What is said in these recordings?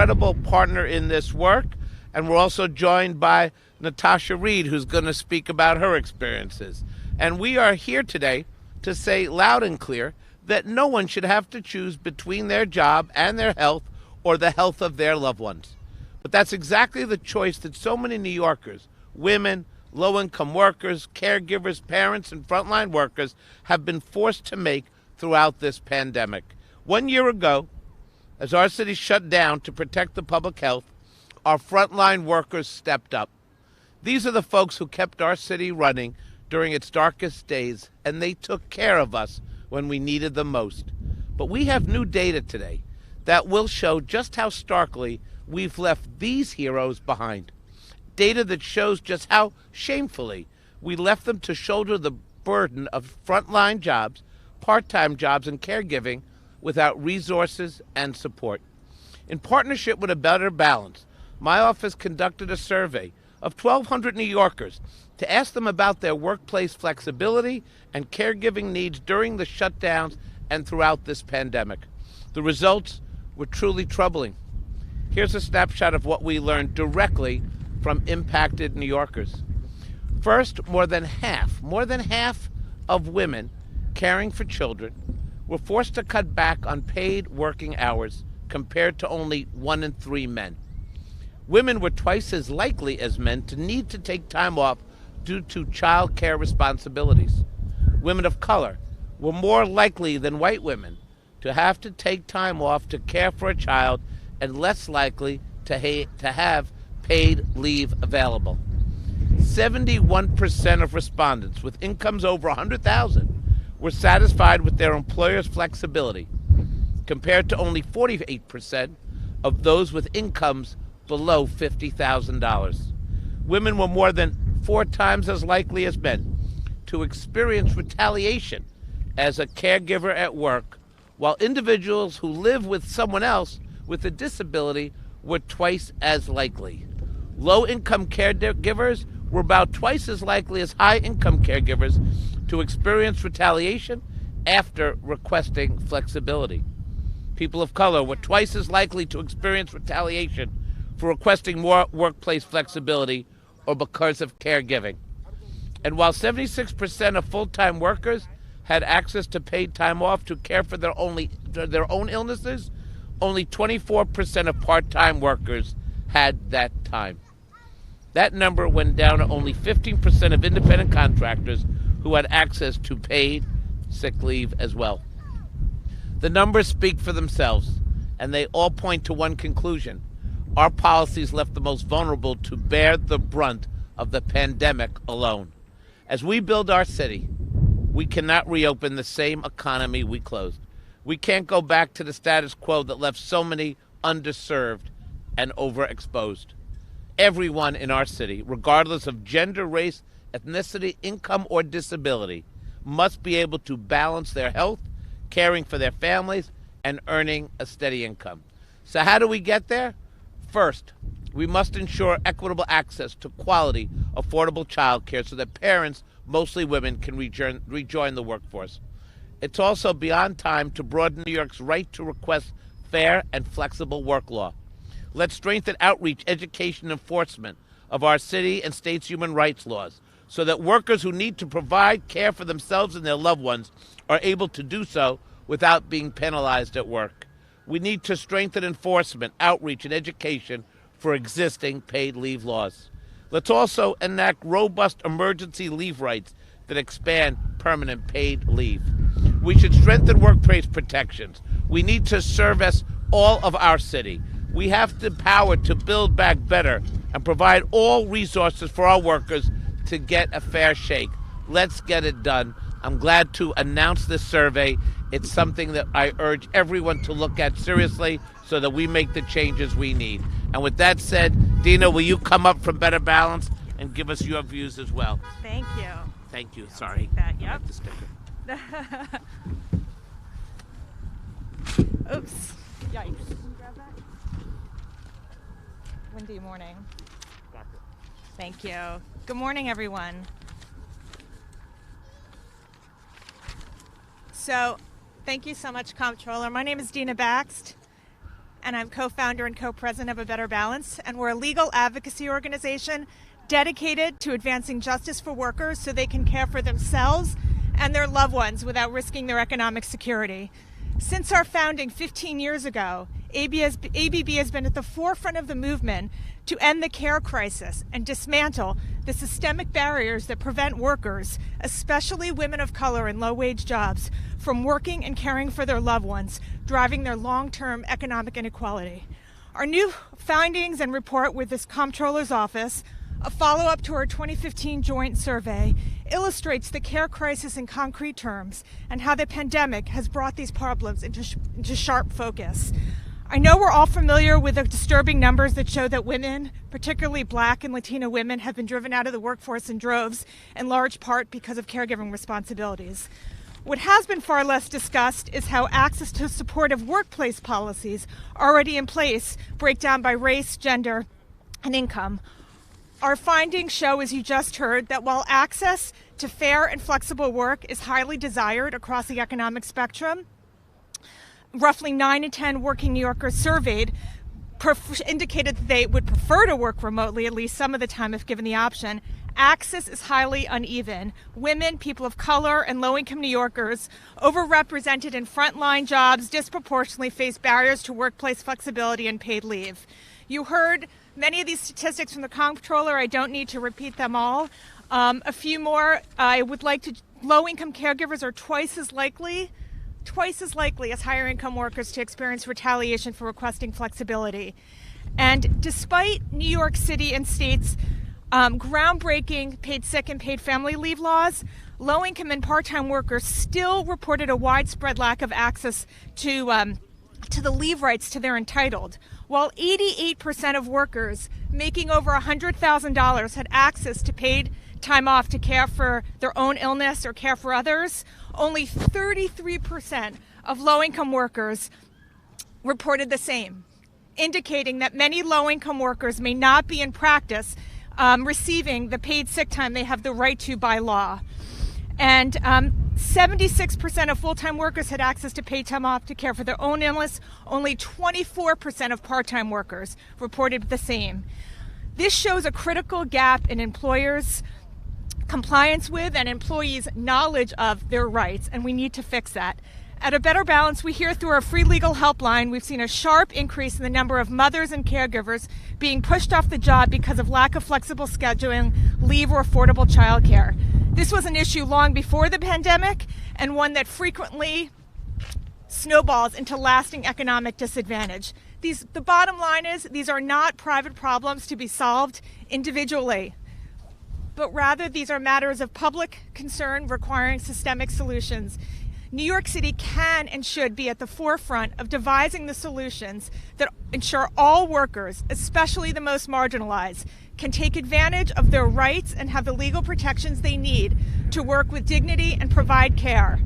incredible partner in this work. And we're also joined by Natasha Reed, who's going to speak about her experiences. And we are here today to say loud and clear that no one should have to choose between their job and their health or the health of their loved ones. But that's exactly the choice that so many New Yorkers, women, low-income workers, caregivers, parents, and frontline workers have been forced to make throughout this pandemic. 1 year ago, as our city shut down to protect the public health, our frontline workers stepped up. These are the folks who kept our city running during its darkest days, and they took care of us when we needed them most. But we have new data today that will show just how starkly we've left these heroes behind. Data that shows just how shamefully we left them to shoulder the burden of frontline jobs, part-time jobs, and caregiving without resources and support. In partnership with A Better Balance, my office conducted a survey of 1,200 New Yorkers to ask them about their workplace flexibility and caregiving needs during the shutdowns and throughout this pandemic. The results were truly troubling. Here's a snapshot of what we learned directly from impacted New Yorkers. First, more than half of women caring for children were forced to cut back on paid working hours compared to only 1 in 3 men. Women were twice as likely as men to need to take time off due to child care responsibilities. Women of color were more likely than white women to have to take time off to care for a child and less likely to have paid leave available. 71% of respondents with incomes over $100,000 were satisfied with their employer's flexibility, compared to only 48% of those with incomes below $50,000. Women were more than 4 times as likely as men to experience retaliation as a caregiver at work, while individuals who live with someone else with a disability were twice as likely. Low-income caregivers were about twice as likely as high-income caregivers to experience retaliation after requesting flexibility. People of color were twice as likely to experience retaliation for requesting more workplace flexibility or because of caregiving. And while 76% of full-time workers had access to paid time off to care for their own illnesses, only 24% of part-time workers had that time. That number went down to only 15% of independent contractors who had access to paid sick leave as well. The numbers speak for themselves, and they all point to one conclusion. Our policies left the most vulnerable to bear the brunt of the pandemic alone. As we build our city, we cannot reopen the same economy we closed. We can't go back to the status quo that left so many underserved and overexposed. Everyone in our city, regardless of gender, race, ethnicity, income, or disability, must be able to balance their health, caring for their families, and earning a steady income. So how do we get there? First, we must ensure equitable access to quality, affordable child care so that parents, mostly women, can rejoin the workforce. It's also beyond time to broaden New York's right to request fair and flexible work law. Let's strengthen outreach, education, enforcement of our city and state's human rights laws so that workers who need to provide care for themselves and their loved ones are able to do so without being penalized at work. We need to strengthen enforcement, outreach, and education for existing paid leave laws. Let's also enact robust emergency leave rights that expand permanent paid leave. We should strengthen workplace protections. We need to service all of our city. We have the power to build back better and provide all resources for our workers to get a fair shake. Let's get it done. I'm glad to announce this survey. It's something that I urge everyone to look at seriously so that we make the changes we need. And with that said, Dina, will you come up from Better Balance and give us your views as well? Thank you. Thank you. Sorry. Take that. I Yep. like the sticker. Oops. Yikes. Can you grab that? Windy morning. Got it. Thank you. Good morning, everyone. So, thank you so much, Comptroller. My name is Dina Baxt, and I'm co-founder and co-president of A Better Balance, and we're a legal advocacy organization dedicated to advancing justice for workers so they can care for themselves and their loved ones without risking their economic security. Since our founding 15 years ago, ABB has been at the forefront of the movement to end the care crisis and dismantle the systemic barriers that prevent workers, especially women of color in low-wage jobs, from working and caring for their loved ones, driving their long-term economic inequality. Our new findings and report with this Comptroller's Office, a follow-up to our 2015 joint survey, illustrates the care crisis in concrete terms and how the pandemic has brought these problems into sharp focus. I know we're all familiar with the disturbing numbers that show that women, particularly Black and Latino women, have been driven out of the workforce in droves, in large part because of caregiving responsibilities. What has been far less discussed is how access to supportive workplace policies already in place break down by race, gender, and income. Our findings show, as you just heard, that while access to fair and flexible work is highly desired across the economic spectrum, roughly 9 in 10 working New Yorkers surveyed indicated that they would prefer to work remotely at least some of the time if given the option. Access is highly uneven. Women, people of color, and low-income New Yorkers, overrepresented in frontline jobs, disproportionately face barriers to workplace flexibility and paid leave. You heard many of these statistics from the comptroller. I don't need to repeat them all. A few more. Low-income caregivers are twice as likely as higher income workers to experience retaliation for requesting flexibility. And despite New York City and state's groundbreaking paid sick and paid family leave laws, low-income and part-time workers still reported a widespread lack of access to the leave rights to they're entitled. While 88% of workers making over $100,000 had access to paid time off to care for their own illness or care for others, only 33% of low-income workers reported the same, indicating that many low-income workers may not be in practice receiving the paid sick time they have the right to by law. And 76% of full-time workers had access to paid time off to care for their own illness. Only 24% of part-time workers reported the same. This shows a critical gap in employers' compliance with and employees' knowledge of their rights, and we need to fix that. At A Better Balance, we hear through our free legal helpline, we've seen a sharp increase in the number of mothers and caregivers being pushed off the job because of lack of flexible scheduling, leave, or affordable childcare. This was an issue long before the pandemic, and one that frequently snowballs into lasting economic disadvantage. The bottom line is, these are not private problems to be solved individually, but rather these are matters of public concern requiring systemic solutions. New York City can and should be at the forefront of devising the solutions that ensure all workers, especially the most marginalized, can take advantage of their rights and have the legal protections they need to work with dignity and provide care.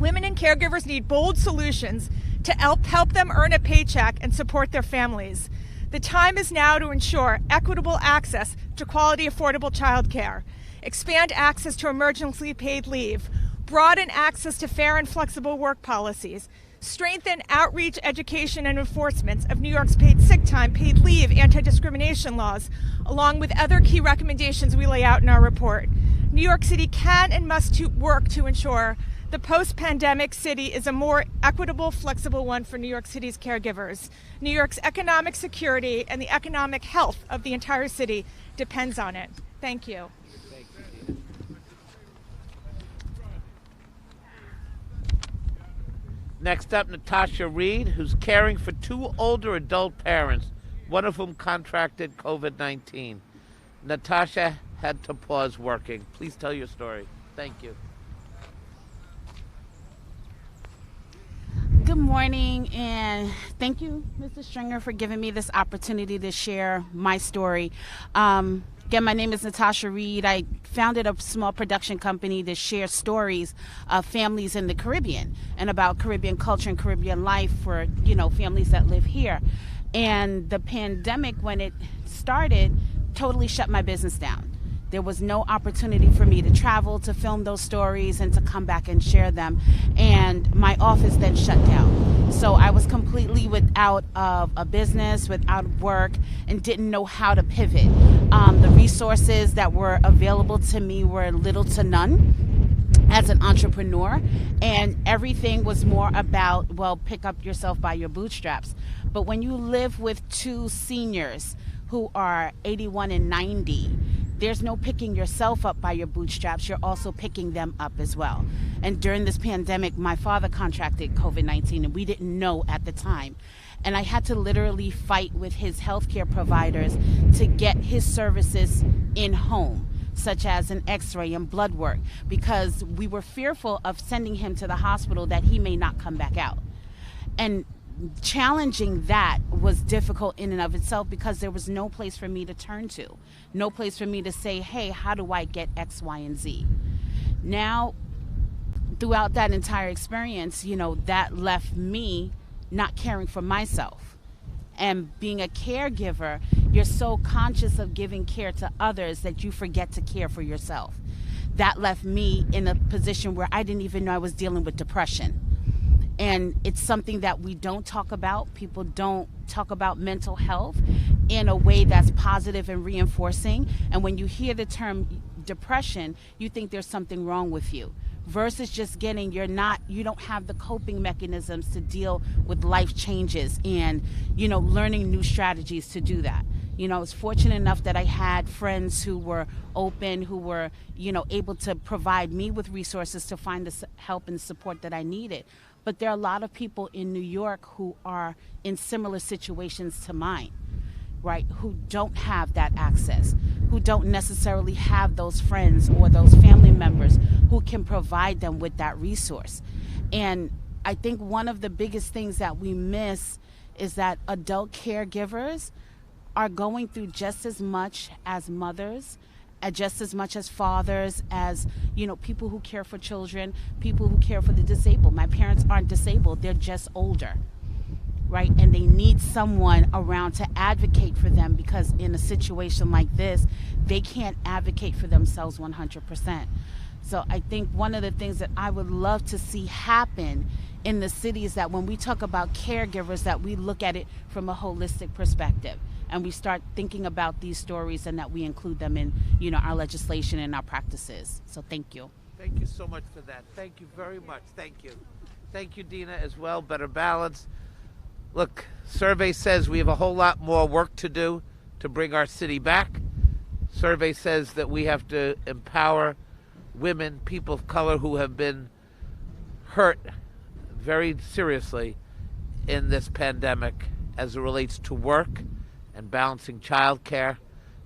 Women and caregivers need bold solutions to help them earn a paycheck and support their families. The time is now to ensure equitable access to quality, affordable childcare, expand access to emergency paid leave, broaden access to fair and flexible work policies, strengthen outreach, education, and enforcement of New York's paid sick time, paid leave, anti-discrimination laws, along with other key recommendations we lay out in our report. New York City can and must work to ensure the post-pandemic city is a more equitable, flexible one for New York City's caregivers. New York's economic security and the economic health of the entire city depends on it. Thank you. Next up, Natasha Reed, who's caring for two older adult parents, one of whom contracted COVID-19. Natasha had to pause working. Please tell your story. Thank you. Good morning, and thank you, Mr. Stringer, for giving me this opportunity to share my story. Again, my name is Natasha Reed. I founded a small production company to share stories of families in the Caribbean and about Caribbean culture and Caribbean life for, families that live here. And the pandemic, when it started, totally shut my business down. There was no opportunity for me to travel, to film those stories, and to come back and share them. And my office then shut down. So I was completely without a business, without work, and didn't know how to pivot. The resources that were available to me were little to none as an entrepreneur, and everything was more about, well, pick up yourself by your bootstraps. But when you live with two seniors who are 81 and 90, there's no picking yourself up by your bootstraps. You're also picking them up as well. And during this pandemic, my father contracted COVID-19, and we didn't know at the time. And I had to literally fight with his healthcare providers to get his services in home, such as an x-ray and blood work, because we were fearful of sending him to the hospital that he may not come back out. And challenging that was difficult in and of itself, because there was no place for me to turn to, no place for me to say, hey, how do I get X, Y, and Z? Now, throughout that entire experience, that left me not caring for myself. And being a caregiver, you're so conscious of giving care to others that you forget to care for yourself. That left me in a position where I didn't even know I was dealing with depression. And it's something that we don't talk about. People don't talk about mental health in a way that's positive and reinforcing. And when you hear the term depression, you think there's something wrong with you, versus just getting, you don't have the coping mechanisms to deal with life changes and, learning new strategies to do that. I was fortunate enough that I had friends who were open, who were, able to provide me with resources to find the help and support that I needed. But there are a lot of people in New York who are in similar situations to mine, right? Who don't have that access, who don't necessarily have those friends or those family members who can provide them with that resource. And I think one of the biggest things that we miss is that adult caregivers are going through just as much as mothers, just as much as fathers, as people who care for children, people who care for the disabled. My parents aren't disabled, they're just older, right? And they need someone around to advocate for them, because in a situation like this, they can't advocate for themselves 100%. So I think one of the things that I would love to see happen in the city is that when we talk about caregivers, that we look at it from a holistic perspective, and we start thinking about these stories, and that we include them in, our legislation and our practices. So thank you. Thank you so much for that. Thank you very much. Thank you. Thank you, Dina, as well. Better Balance. Look, survey says we have a whole lot more work to do to bring our city back. Survey says that we have to empower women, people of color who have been hurt very seriously in this pandemic as it relates to work and balancing childcare,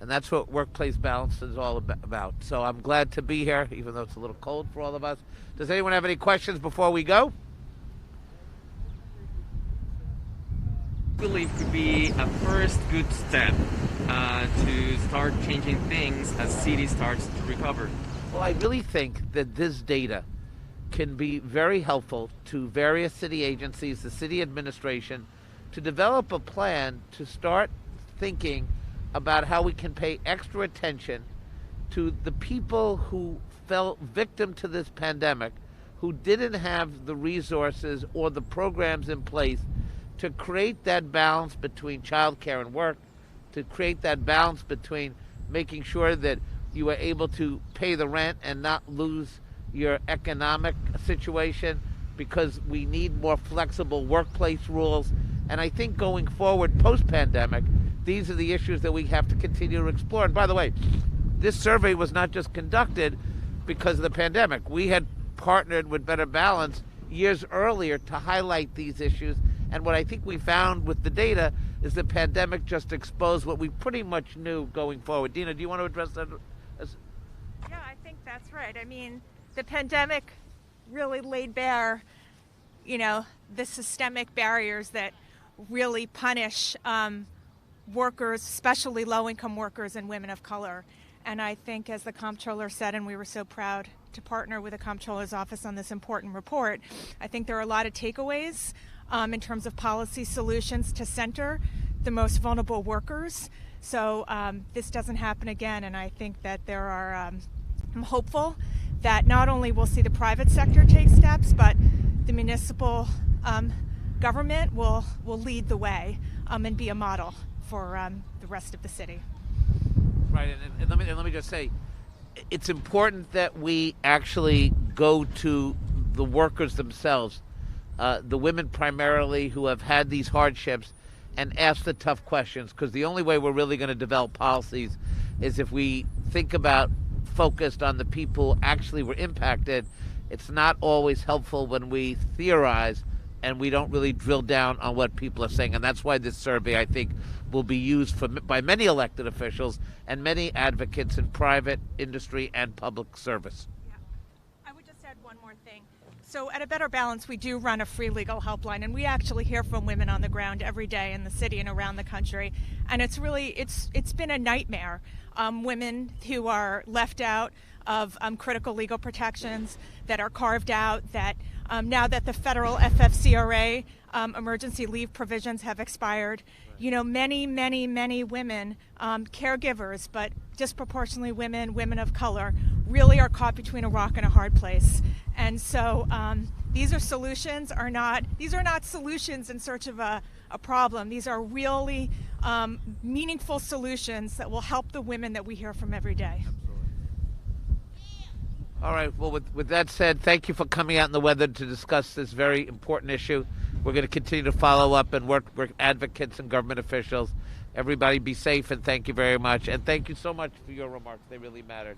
and that's what Workplace Balance is all about. So I'm glad to be here, even though it's a little cold for all of us. Does anyone have any questions before we go? I believe could be a first good step to start changing things as city starts to recover. Well, I really think that this data can be very helpful to various city agencies, the city administration, to develop a plan to start thinking about how we can pay extra attention to the people who fell victim to this pandemic, who didn't have the resources or the programs in place to create that balance between childcare and work, to create that balance between making sure that you are able to pay the rent and not lose your economic situation, because we need more flexible workplace rules. And I think going forward post-pandemic, these are the issues that we have to continue to explore. And by the way, this survey was not just conducted because of the pandemic. We had partnered with Better Balance years earlier to highlight these issues. And what I think we found with the data is the pandemic just exposed what we pretty much knew going forward. Dina, do you want to address that? Yeah, I think that's right. I mean, the pandemic really laid bare, the systemic barriers that really punish workers, especially low-income workers and women of color. And I think, as the comptroller said, and we were so proud to partner with the comptroller's office on this important report, I think there are a lot of takeaways in terms of policy solutions to center the most vulnerable workers. So this doesn't happen again, and I think that I'm hopeful that not only we'll see the private sector take steps, but the municipal government will lead the way and be a model for the rest of the city. Right, and let me just say, it's important that we actually go to the workers themselves, the women primarily who have had these hardships, and ask the tough questions, because the only way we're really going to develop policies is if we think about focused on the people who actually were impacted. It's not always helpful when we theorize and we don't really drill down on what people are saying. And that's why this survey, I think, will be used by many elected officials and many advocates in private industry and public service. Yeah. I would just add one more thing. So at A Better Balance, we do run a free legal helpline, and we actually hear from women on the ground every day in the city and around the country. And it's been a nightmare. Women who are left out of critical legal protections, that are carved out, that now that the federal FFCRA emergency leave provisions have expired, many women, caregivers, but disproportionately women of color, really are caught between a rock and a hard place. And so these are not solutions in search of a problem. These are really meaningful solutions that will help the women that we hear from every day. All right. Well, with that said, thank you for coming out in the weather to discuss this very important issue. We're going to continue to follow up and work with advocates and government officials. Everybody be safe, and thank you very much. And thank you so much for your remarks. They really mattered.